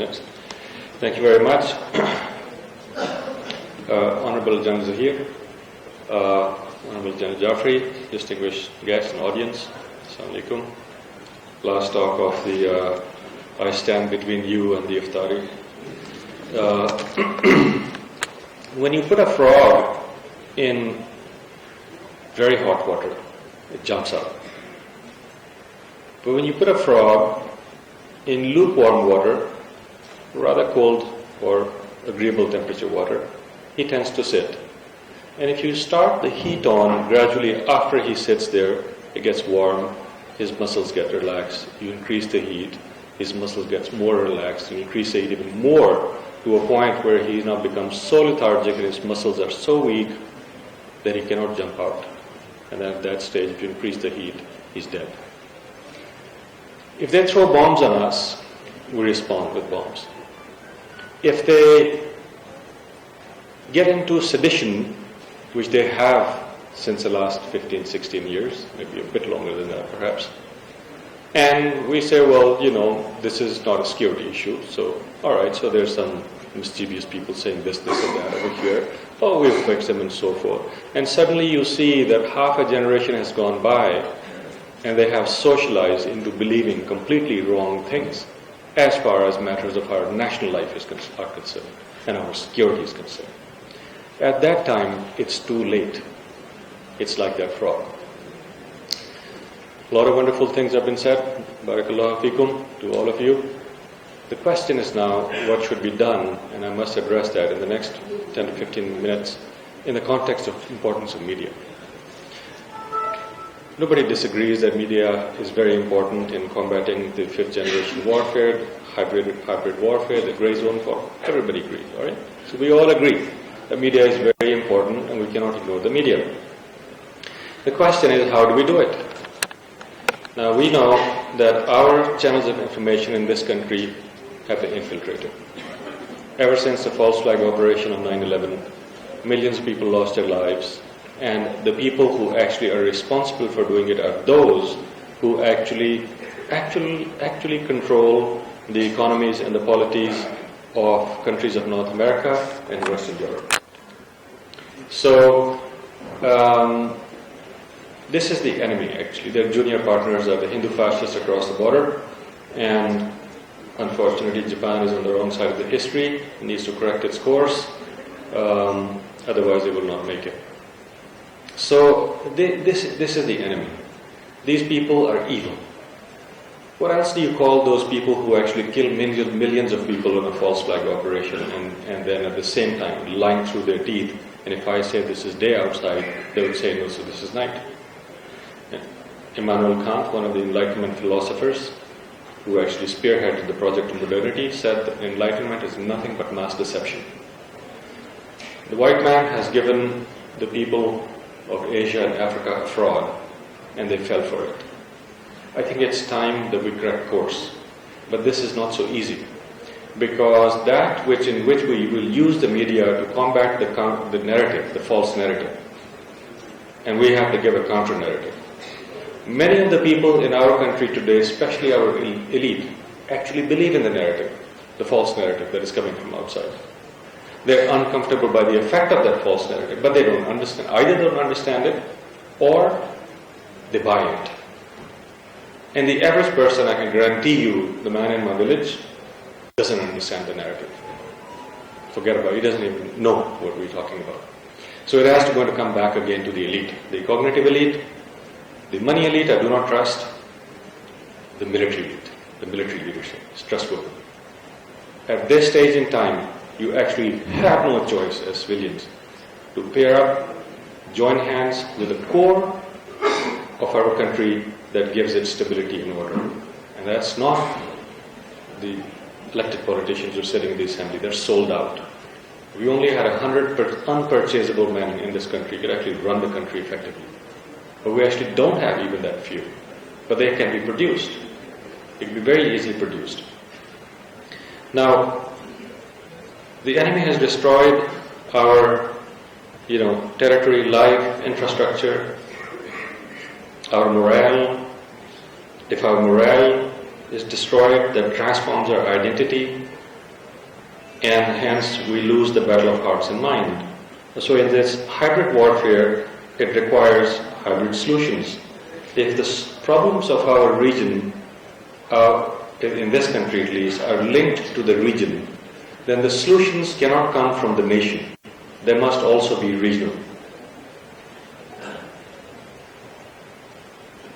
minutes. Thank you very much. Honorable General Zahir, Honorable General Jaffrey, distinguished guests and audience, Assalamu alaikum. Last talk of the I stand between you and the iftari. When you put a frog in very hot water, it jumps out. But when you put a frog in lukewarm water, rather cold or agreeable temperature water, he tends to sit. And if you start the heat on gradually after he sits there, it gets warm, his muscles get relaxed, you increase the heat, his muscles gets more relaxed, you increase the heat even more to a point where he now becomes so lethargic and his muscles are so weak that he cannot jump out. And at that stage, if you increase the heat, he's dead. If they throw bombs on us, we respond with bombs. If they get into sedition, which they have since the last 15, 16 years, maybe a bit longer than that perhaps, and we say, well, this is not a security issue, so alright, so there's some mischievous people saying this and that over here, oh, we'll fix them and so forth. And suddenly you see that half a generation has gone by and they have socialized into believing completely wrong things as far as matters of our national life are concerned and our security is concerned. At that time, it's too late. It's like that frog. A lot of wonderful things have been said. Barakallahu feekum to all of you. The question is now, what should be done? And I must address that in the next 10 to 15 minutes in the context of importance of media. Nobody disagrees that media is very important in combating the fifth generation warfare, hybrid warfare, the grey zone for everybody agrees, all right? So we all agree that media is very important and we cannot ignore the media. The question is, how do we do it? Now we know that our channels of information in this country have been infiltrated. Ever since the false flag operation of 9/11, millions of people lost their lives, and the people who actually are responsible for doing it are those who actually control the economies and the polities of countries of North America and Western Europe. So this is the enemy actually. Their junior partners are the Hindu fascists across the border, and unfortunately Japan is on the wrong side of the history. It needs to correct its course, otherwise it will not make it. So this is the enemy. These people are evil. What else do you call those people who actually kill millions of people in a false flag operation and then at the same time lying through their teeth? And if I say this is day outside, they would say no, so this is night. Immanuel Kant, one of the Enlightenment philosophers, who actually spearheaded the project of modernity, said that enlightenment is nothing but mass deception. The white man has given the people of Asia and Africa a fraud, and they fell for it. I think it's time that we correct course. But this is not so easy, because that in which we will use the media to combat the narrative, the false narrative, and we have to give a counter narrative. Many of the people in our country today, especially our elite, actually believe in the narrative, the false narrative that is coming from outside. They're uncomfortable by the effect of that false narrative, but they don't understand. Either don't understand it, or they buy it. And the average person, I can guarantee you, the man in my village, doesn't understand the narrative. Forget about it. He doesn't even know what we're talking about. So it has to going to come back again to the elite. The cognitive elite, the money elite, I do not trust. The military elite, the military leadership is trustworthy. At this stage in time, you actually have no choice as civilians to pair up, join hands with the core of our country that gives it stability and order. And that's not the elected politicians who are sitting in the assembly. They're sold out. We only had 100 unpurchasable men in this country who could actually run the country effectively. But we actually don't have even that few. But they can be produced. It can be very easily produced. Now, the enemy has destroyed our, territory, life, infrastructure, our morale. If our morale is destroyed, that transforms our identity. and hence we lose the battle of hearts and mind. So in this hybrid warfare, it requires hybrid solutions. If the problems of our region, in this country at least, are linked to the region, then the solutions cannot come from the nation. They must also be regional.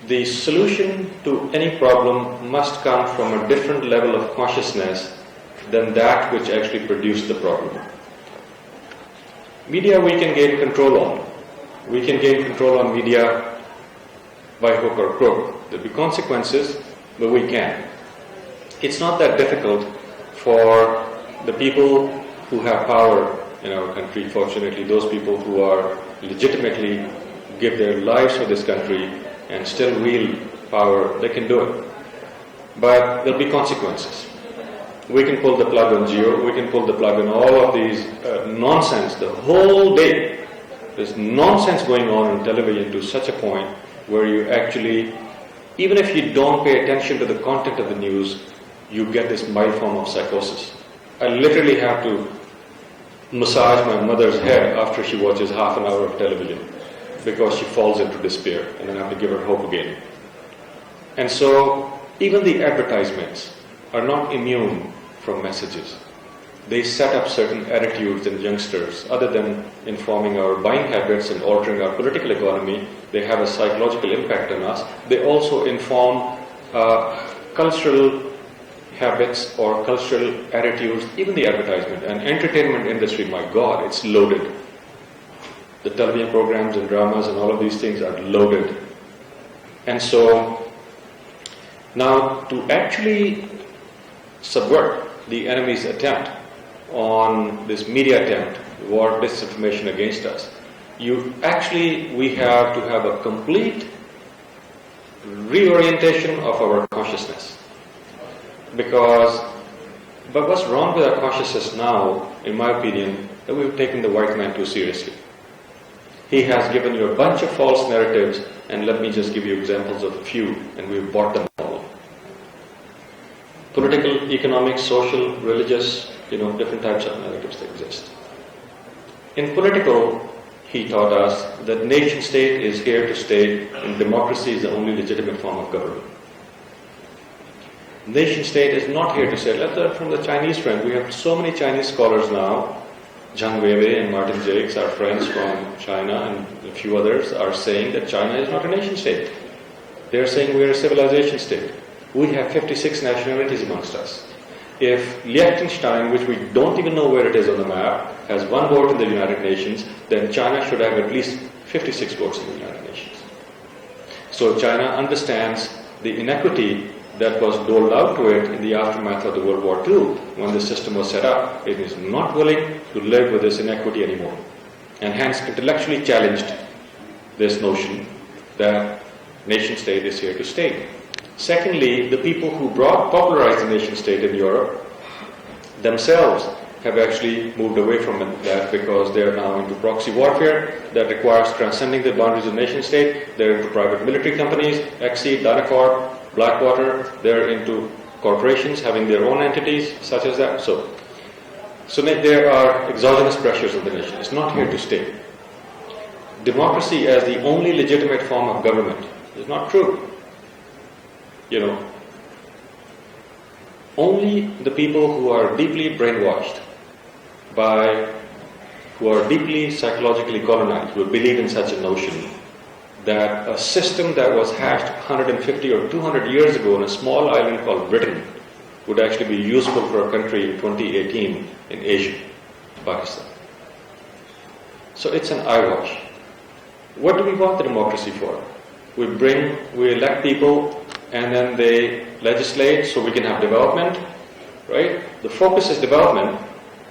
The solution to any problem must come from a different level of consciousness than that which actually produced the problem. Media we can gain control on. We can gain control on media by hook or crook. There will be consequences, but we can. It's not that difficult for the people who have power in our country, fortunately, those people who are legitimately give their lives for this country and still wield power, they can do it. But there will be consequences. We can pull the plug on Geo, we can pull the plug on all of these nonsense the whole day. There's nonsense going on television to such a point where you actually, even if you don't pay attention to the content of the news, you get this mild form of psychosis. I literally have to massage my mother's head after she watches half an hour of television because she falls into despair, and then I have to give her hope again. And so even the advertisements are not immune from messages. They set up certain attitudes in youngsters. Other than informing our buying habits and altering our political economy, they have a psychological impact on us. They also inform cultural habits or cultural attitudes, even the advertisement and entertainment industry. My God, it's loaded. The television programs and dramas and all of these things are loaded. And so now to actually subvert the enemy's attempt on this media attempt, war disinformation against us, we have to have a complete reorientation of our consciousness. But what's wrong with our consciousness now, in my opinion, that we've taken the white man too seriously. He has given you a bunch of false narratives, and let me just give you examples of a few, and we've bought them all. Political, economic, social, religious, different types of narratives that exist. In political, he taught us that nation-state is here to stay, and democracy is the only legitimate form of government. Nation-state is not here to stay. Let's learn from the Chinese friend. We have so many Chinese scholars now. Zhang Weiwei and Martin Jakes, our friends from China, and a few others are saying that China is not a nation-state. They're saying we're a civilization state. We have 56 nationalities amongst us. If Liechtenstein, which we don't even know where it is on the map, has one vote in the United Nations, then China should have at least 56 votes in the United Nations. So China understands the inequity that was doled out to it in the aftermath of the World War II when the system was set up. It is not willing to live with this inequity anymore, and hence intellectually challenged this notion that nation-state is here to stay. Secondly, the people who popularized the nation-state in Europe themselves have actually moved away from that because they are now into proxy warfare that requires transcending the boundaries of nation-state. They're into private military companies, Exceed, Dynacorp, Blackwater. They're into corporations having their own entities such as that. So there are exogenous pressures on the nation. It's not here to stay. Democracy as the only legitimate form of government is not true. Only the people who are deeply brainwashed who are deeply psychologically colonized will believe in such a notion that a system that was hatched 150 or 200 years ago in a small island called Britain would actually be useful for a country in 2018 in Asia, Pakistan. So it's an eyewash. What do we want the democracy for? We elect people and then they legislate so we can have development, right? The focus is development.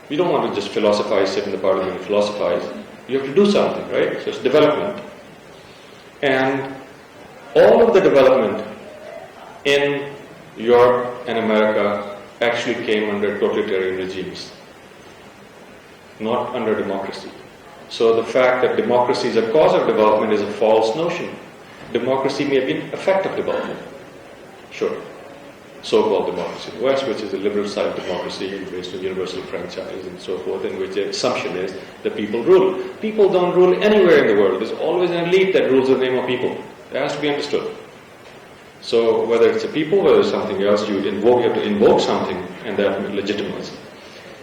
We don't want to just philosophize, sit in the parliament and philosophize. You have to do something, right? So it's development. And all of the development in Europe and America actually came under totalitarian regimes, not under democracy. So the fact that democracy is a cause of development is a false notion. Democracy may be an effect of development. Sure. so-called democracy in the West, which is a liberal side democracy based on universal franchise and so forth, in which the assumption is that people rule. People don't rule anywhere in the world. There's always an elite that rules in the name of people. That has to be understood. So whether it's a people, whether it's something else, you have to invoke something, and that legitimizes.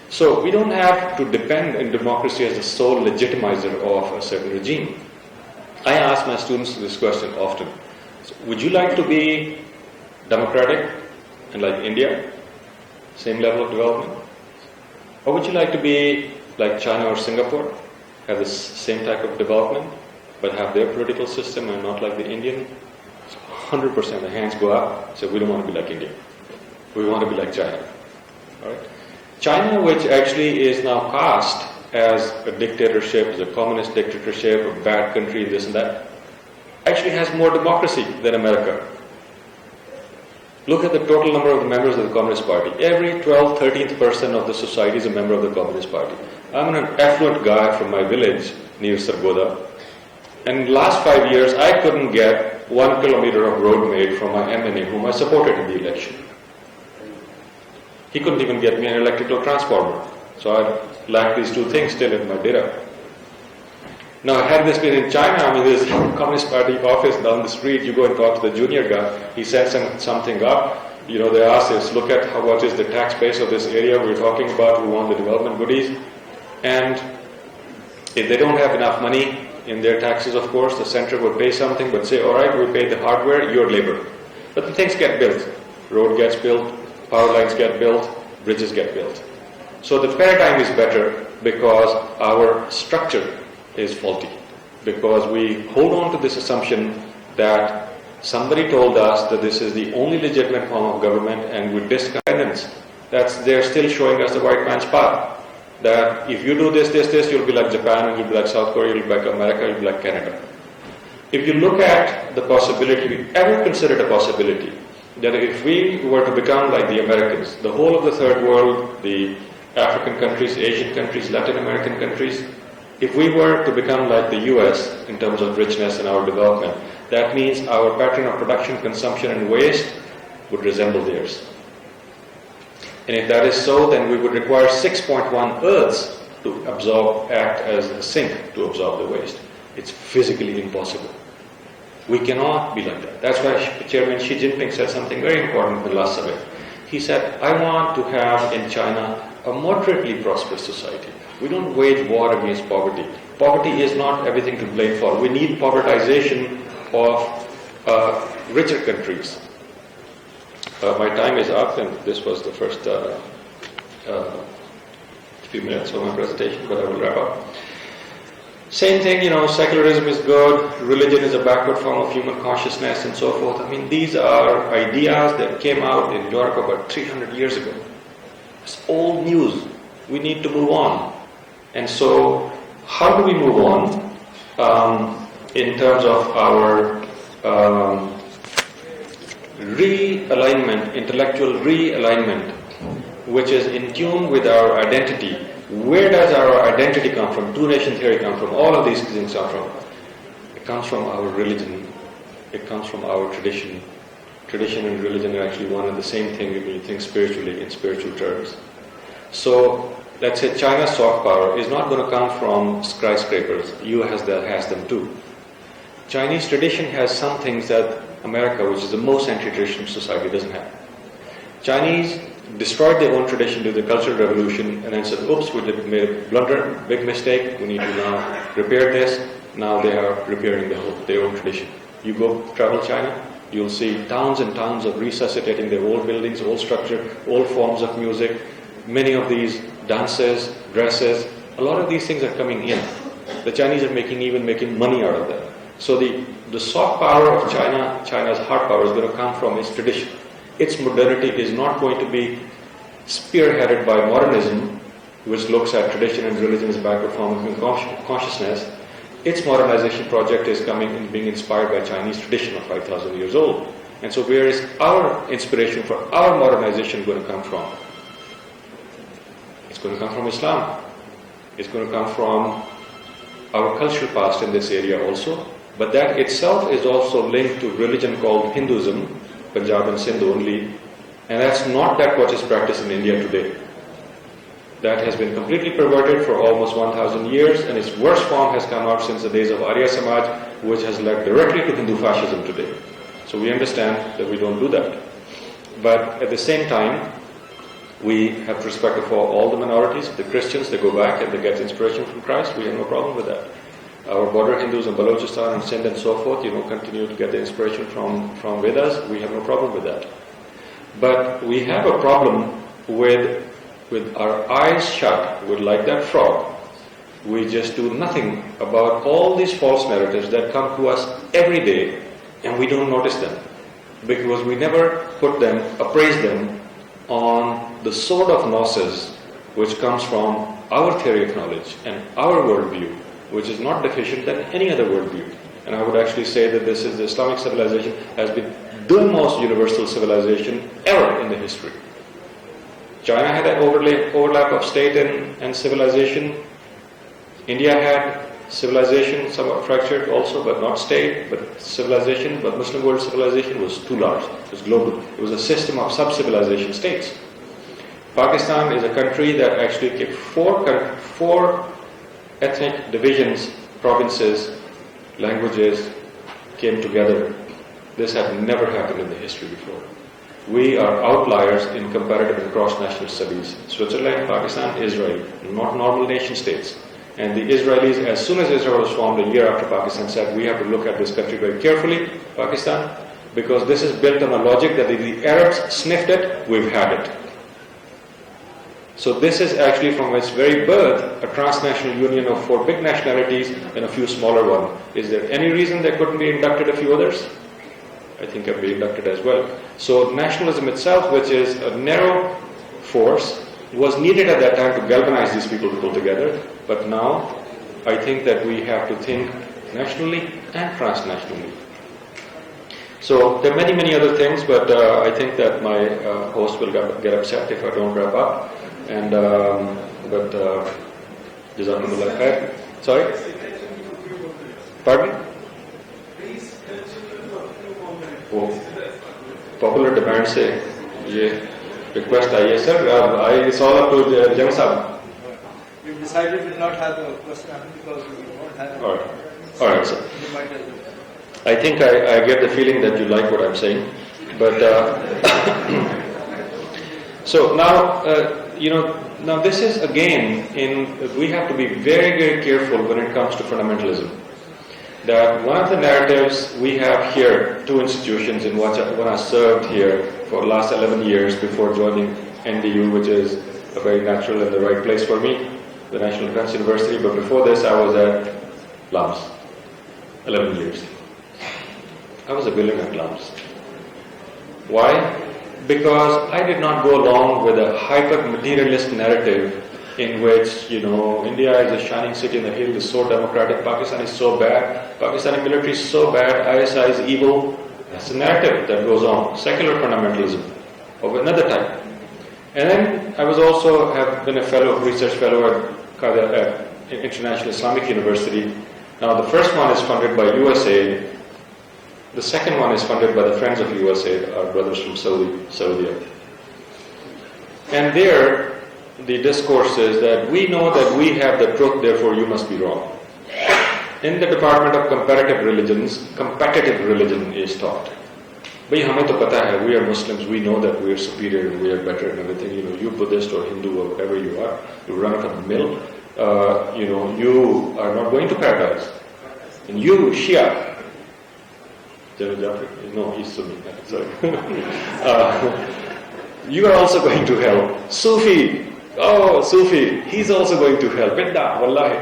So we don't have to depend in democracy as the sole legitimizer of a certain regime. I ask my students this question often. So, would you like to be democratic and like India, same level of development? Or would you like to be like China or Singapore, have the same type of development, but have their political system and not like the Indian? 100% the hands go up, so we don't want to be like India. We want to be like China. All right? China, which actually is now cast as a dictatorship, as a communist dictatorship, a bad country, this and that, actually has more democracy than America. Look at the total number of the members of the Communist Party. Every 12th, 13th person of the society is a member of the Communist Party. I'm an affluent guy from my village near Sargodha, and in the last 5 years I couldn't get 1 kilometer of road made from my MNA whom I supported in the election. He couldn't even get me an electrical transformer. So I lack these two things still in my data. Now, had this been in China, I mean, there's a Communist Party office down the street, you go and talk to the junior guy, he sends something up, they ask us, look at what is the tax base of this area we're talking about, we want the development goodies. And if they don't have enough money in their taxes, of course, the center would pay something, but say, all right, we pay the hardware, your labor. But the things get built. Road gets built, power lines get built, bridges get built. So the paradigm is better because our structure is faulty. Because we hold on to this assumption that somebody told us that this is the only legitimate form of government, and with disconnectance, they're still showing us the white man's path. That if you do this, you'll be like Japan, and you'll be like South Korea, you'll be like America, you'll be like Canada. If you look at the possibility, we ever considered a possibility that if we were to become like the Americans, the whole of the third world, the African countries, Asian countries, Latin American countries, if we were to become like the US in terms of richness and our development, that means our pattern of production, consumption and waste would resemble theirs. And if that is so, then we would require 6.1 Earths to act as a sink to absorb the waste. It's physically impossible. We cannot be like that. That's why Chairman Xi Jinping said something very important in the last summit. He said, I want to have in China a moderately prosperous society. We don't wage war against poverty. Poverty is not everything to blame for. We need povertization of richer countries. My time is up, and this was the first few minutes of my presentation, but I will wrap up. Same thing, secularism is good, religion is a backward form of human consciousness, and so forth. I mean, these are ideas that came out in Europe about 300 years ago. It's old news. We need to move on. And so, how do we move on in terms of our realignment, intellectual realignment, which is in tune with our identity? Where does our identity come from? Two-nation theory come from? All of these things come from? It comes from our religion. It comes from our tradition. Tradition and religion are actually one and the same thing when you think spiritually, in spiritual terms. So, let's say China's soft power is not going to come from skyscrapers. US has them too. Chinese tradition has some things that America, which is the most anti-traditional society, doesn't have. Chinese destroyed their own tradition during the Cultural Revolution and then said, oops, we made a blunder, big mistake, we need to now repair this. Now they are repairing their own tradition. You go travel China, you'll see towns and towns of resuscitating their old buildings, old structure, old forms of music, many of these dances, dresses, a lot of these things are coming in. The Chinese are making money out of them. So the soft power of China, China's hard power is going to come from its tradition. Its modernity is not going to be spearheaded by modernism, which looks at tradition and religion as a backward form of human consciousness. Its modernization project is coming and being inspired by Chinese tradition of 5,000 years old. And so where is our inspiration for our modernization going to come from? It's going to come from Islam. It's going to come from our cultural past in this area also. But that itself is also linked to religion called Hinduism, Punjab and Sindh only, And that's not that what is practiced in India today. That has been completely perverted for almost 1,000 years, and its worst form has come out since the days of Arya Samaj, which has led directly to Hindu fascism today. So we understand that we don't do that. But at the same time, we have respect for all the minorities. The Christians, they go back and they get inspiration from Christ. We have no problem with that. Our border Hindus in Balochistan and Sindh and so forth, continue to get the inspiration from Vedas. We have no problem with that. But we have a problem with our eyes shut, with like that frog. We just do nothing about all these false narratives that come to us every day, and we don't notice them because we never appraise them on the sort of gnosis which comes from our theory of knowledge and our worldview, which is not deficient than any other worldview. And I would actually say that the Islamic civilization has been the most universal civilization ever in the history. China had an overlap of state and civilization. India had civilization, somewhat fractured also, but not state, but civilization. But Muslim world civilization was too large. It was global. It was a system of sub-civilization states. Pakistan is a country that actually kept four ethnic divisions, provinces, languages came together. This had never happened in the history before. We are outliers in comparative and cross-national studies. Switzerland, Pakistan, Israel, not normal nation states. And the Israelis, as soon as Israel was formed a year after Pakistan, said we have to look at this country very carefully, Pakistan, because this is built on a logic that if the Arabs sniffed it, we've had it. So this is actually from its very birth a transnational union of 4 big nationalities and a few smaller ones. Is there any reason there couldn't be inducted a few others? I think can be inducted as well. So nationalism itself, which is a narrow force, was needed at that time to galvanize these people to pull together. But now, I think that we have to think nationally and transnationally. So there are many, many other things, but I think that my host will get upset if I don't wrap up. And Jazakumullah khair. Sorry? Pardon? वो popular demand से ये request आई है sir. I saw up to Jam Sahab. We decided to not have a question because we don't have. All right, sir. I think I get the feeling that you like what I'm saying, but so now now this is again we have to be very, very careful when it comes to fundamentalism. That one of the narratives we have here, 2 institutions in when I served here for the last 11 years before joining NDU, which is a very natural and the right place for me, the National Defense University, but before this I was at LAMS, 11 years. I was a villain at LAMS. Why? Because I did not go along with a hyper-materialist narrative in which, India is a shining city in the hill, is so democratic, Pakistan is so bad, Pakistani military is so bad, ISI is evil. That's the narrative that goes on. Secular fundamentalism of another type. And then I was also have been a research fellow at International Islamic University. Now the first one is funded by USAID. The second one is funded by the Friends of USAID, our brothers from Saudi. And there, the discourse is that we know that we have the truth, therefore you must be wrong. In the Department of Comparative Religions, competitive religion is taught. Bhai, hame to pata hai, we are Muslims, we know that we are superior and we are better and everything. You Buddhist or Hindu or whatever you are, you run of the mill, you are not going to paradise. And you, Shia, no, he's Sunni, sorry. You are also going to hell. Sufi, he's also going to hell. Bidda, wallahi.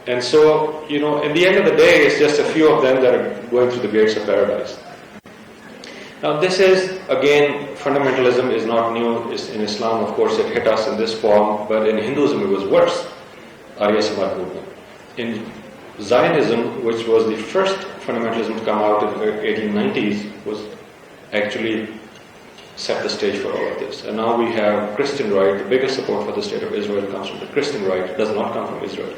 And so, in the end of the day, it's just a few of them that are going through the gates of paradise. Now this is, again, fundamentalism is not new. In Islam, of course, it hit us in this form, but in Hinduism it was worse. Arya Samaj movement. In Zionism, which was the first fundamentalism to come out in the 1890s, was actually set the stage for all of this. And now we have Christian right. The biggest support for the state of Israel comes from the Christian right. It does not come from Israel.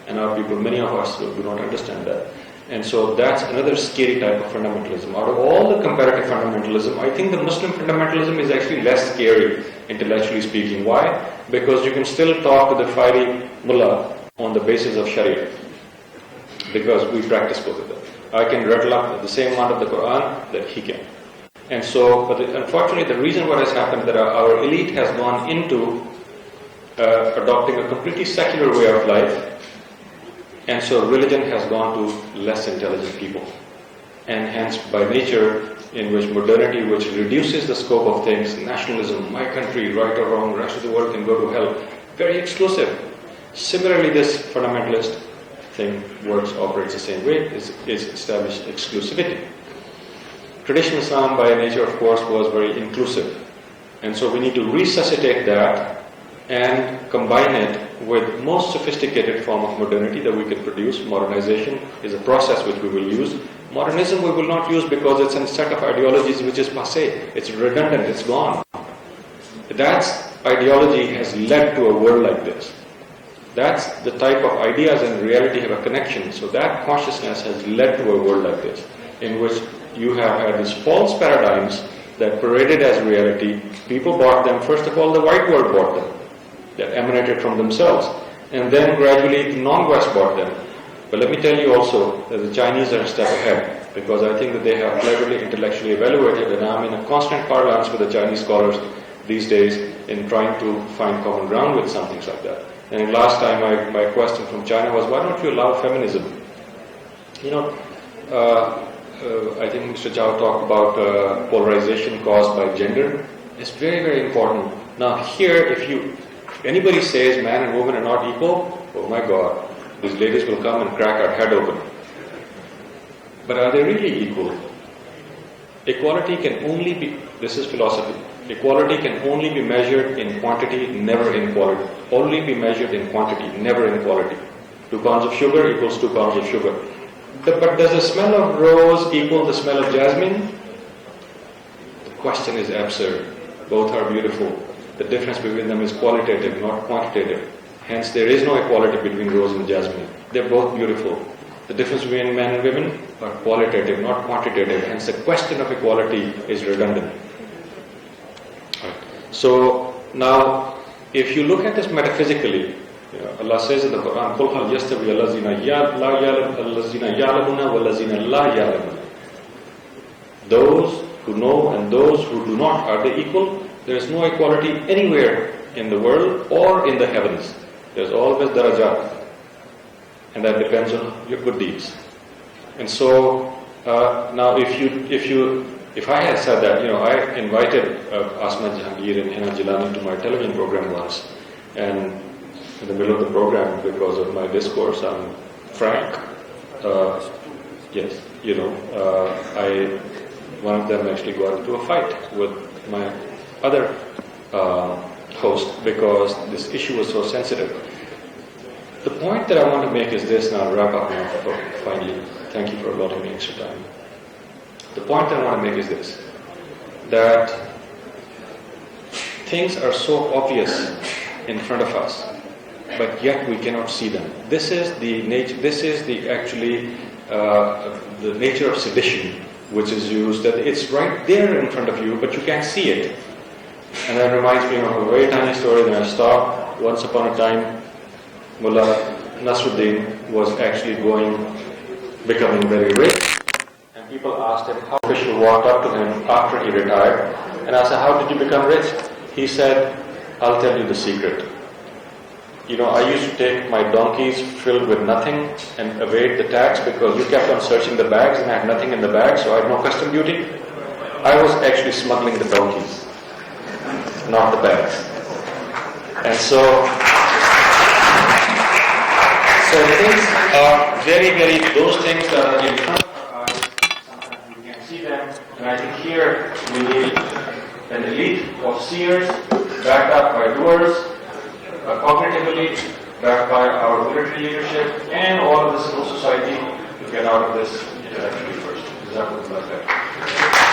And our people, many of us, do not understand that. And so that's another scary type of fundamentalism. Out of all the comparative fundamentalism, I think the Muslim fundamentalism is actually less scary, intellectually speaking. Why? Because you can still talk to the fiery mullah on the basis of Sharia, because we practice both of them. I can rattle up the same amount of the Quran that he can. And so, but unfortunately, the reason what has happened that our elite has gone into adopting a completely secular way of life, and so religion has gone to less intelligent people. And hence, by nature, in which modernity, which reduces the scope of things, nationalism, my country, right or wrong, the rest of the world can go to hell, very exclusive. Similarly, this fundamentalist thing operates the same way, is established exclusivity. Traditional Islam, by nature, of course, was very inclusive. And so we need to resuscitate that and combine it with most sophisticated form of modernity that we can produce. Modernization is a process which we will use. Modernism we will not use because it's a set of ideologies which is passé. It's redundant, it's gone. That ideology has led to a world like this. That's the type of ideas and reality have a connection. So that consciousness has led to a world like this, in which you have had these false paradigms that paraded as reality. People bought them. First of all, the white world bought them. That emanated from themselves. And then gradually the non-West bought them. But let me tell you also that the Chinese are a step ahead, because I think that they have cleverly intellectually evaluated, and I'm in a constant parlance with the Chinese scholars these days in trying to find common ground with some things like that. And last time my question from China was, why don't you allow feminism? You know, I think Mr. Chow talked about polarization caused by gender. It's very, very important. Now here, if anybody says man and woman are not equal, oh my God, these ladies will come and crack our head open. But are they really equal? Equality can only be, this is philosophy, equality can only be measured in quantity, never in quality. Only be measured in quantity, never in quality. 2 pounds of sugar equals 2 pounds of sugar. But does the smell of rose equal the smell of jasmine? The question is absurd. Both are beautiful. The difference between them is qualitative, not quantitative. Hence, there is no equality between rose and jasmine. They're both beautiful. The difference between men and women are qualitative, not quantitative. Hence, the question of equality is redundant. Right. So, now, if you look at this metaphysically, Allah says in the Quran, قُلْ هَلْ يَسْتَوِي الَّذِينَ يَعْلَمُونَ وَالَّذِينَ لَا يَعْلَمُونَ. Those who know and those who do not, are they equal? There is no equality anywhere in the world or in the heavens. There's always darajat. And that depends on your good deeds. And so, now if I had said that, I invited Asma Jahangir and Hina Jilani to my television program once, and in the middle of the program, because of my discourse, I'm frank. Yes, one of them actually got into a fight with my other host because this issue was so sensitive. The point that I want to make is this, and I'll wrap up now finally. Thank you for allowing me extra time. The point that I want to make is this, that things are so obvious in front of us, but yet we cannot see them. This is the nature. This is the nature of sedition, which is used. That it's right there in front of you, but you can't see it. And that reminds me of a very tiny story that I stopped. Once upon a time, Mullah Nasruddin was actually becoming very rich. And people asked him, how official walked up to him after he retired and asked, how did you become rich? He said, I'll tell you the secret. I used to take my donkeys filled with nothing and evade the tax because you kept on searching the bags and I had nothing in the bag, so I had no custom duty. I was actually smuggling the donkeys, not the bags. And so things are very, very, those things that are in front of our eyes, sometimes we can't see them. And I think here we need an elite of seers backed up by doers, cognitively backed by our military leadership and all of the civil society to get out of this intellectually first. Is that what like that?